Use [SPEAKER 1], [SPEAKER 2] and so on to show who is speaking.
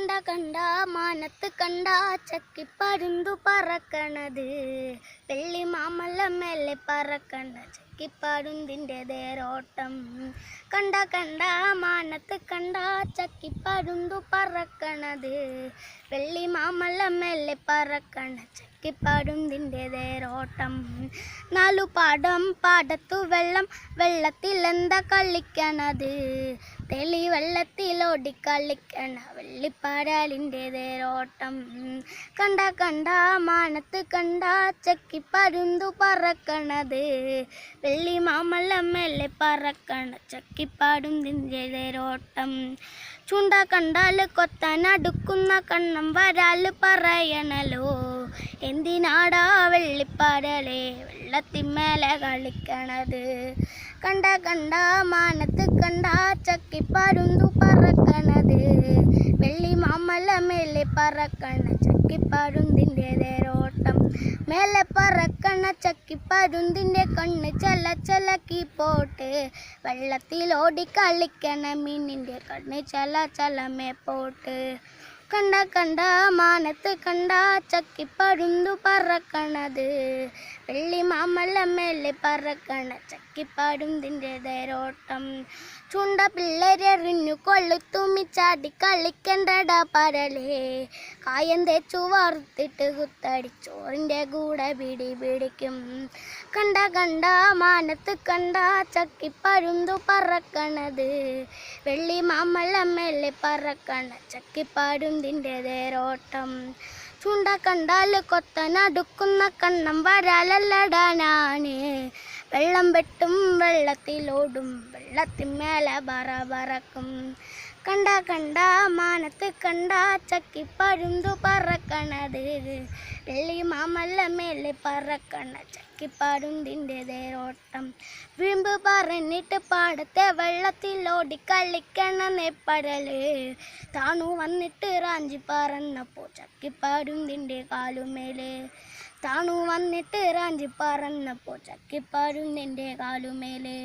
[SPEAKER 1] കണ്ട കണ്ട മാനത്ത് കണ്ട ചക്കിപ്പരുന്തു പറക്കണത്, വെള്ളി മാമല മേലെ പറക്കണ ചക്കിപ്പരുന്തിൻ്റെ തേരോട്ടം. കണ്ട കണ്ട മാനത്ത് കണ്ട ചക്കിപ്പരുന്തു പറക്കണത്, വെള്ളി മാമല മേലെ പറക്കണ ചക്കിപ്പരുന്തിൻ്റെ തേരോട്ടം. നാലു പാടം പാടത്തു വെള്ളം, വെള്ളത്തിലെന്താ കളിക്കണത്, തെളി വെള്ളത്തിലോടി കളിക്കണ വെള്ളിപ്പാരാലിൻ്റെ തേരോട്ടം. കണ്ട കണ്ട മാനത്ത് കണ്ട ചക്കിപ്പരുന്തു പറക്കണത്, വെള്ളി മാമല മേലെ പറക്കണ ചക്കിപ്പരുന്തിൻ്റെ തേരോട്ടം. ചൂണ്ട കണ്ടാൽ കൊത്താനടുക്കുന്ന കണ്ണം വരാൽ പറയണല്ലോ, എന്തിനാടാ വെള്ളിപ്പാരലെ വെള്ളത്തിന്മേലെ കളിക്കണത്. കണ്ട കണ്ട മാനത്ത് കണ്ട ചക്കിപ്പരുന്തു പറക്കണത്, വെള്ളി മാമല മേലെ പറക്കണ ചക്കിപ്പരുന്തിൻ്റെ തേരോട്ടം. മേലെ പറക്കണ ചക്കിപ്പരുന്തിൻ്റെ കണ്ണ് ചല ചലക്കി പോട്ട്, വെള്ളത്തിലോടി കളിക്കണ മീനിൻ്റെ കണ്ണ് ചല ചലമേ പോട്ട്. കണ്ട കണ്ട മാനത്ത് കണ്ട ചക്കിപ്പരുന്തു പറക്കണത്, വെള്ളി മാമല മേലെ പറക്കണ ചക്കിപ്പരുന്തിൻ്റെ തേരോട്ടം. ചുണ്ട പിള്ളേരെറിഞ്ഞു കൊള്ളുത്തുമ്മിച്ചാടി കളിക്കണ്ടടാ പരലേ, കായം തേച്ചു വറുത്തിട്ട് കുത്തടിച്ചോറിൻ്റെ കൂടെ പിടിക്കും. കണ്ട കണ്ട മാനത്ത് കണ്ട ചക്കിപ്പരുന്തു പറക്കണത്, വെള്ളി മാമല മേലെ പറക്കണ ചക്കിപ്പരുന്തിൻ്റെ തേരോട്ടം. ചൂണ്ട കണ്ടാൽ കൊത്തനടുക്കുന്ന കണ്ണം വരാലല്ലടാനാണ്, വെള്ളം വെട്ടും വെള്ളത്തിലോടും വെള്ളത്തിന്മേലെ പറക്കും. കണ്ട കണ്ട മാനത്ത് കണ്ട ചക്കിപ്പരുന്തു പറക്കണത്, വെള്ളി മാമല മേലെ പറക്കണ ചക്കിപ്പരുന്തിൻ്റെ തേരോട്ടം. വീമ്പ് പറഞ്ഞിട്ട് പാടത്തെ വെള്ളത്തിലോടി കളിക്കണ നെപ്പടല്, താണു വന്നിട്ട് റാഞ്ചി പറന്നപ്പോൾ ചക്കിപ്പരുന്തിൻ്റെ കാലുമേല്, താണു വന്നിട്ട് റാഞ്ചി പറന്നപ്പോൾ ചക്കിപ്പരുന്തിൻ്റെ കാലുമേല്.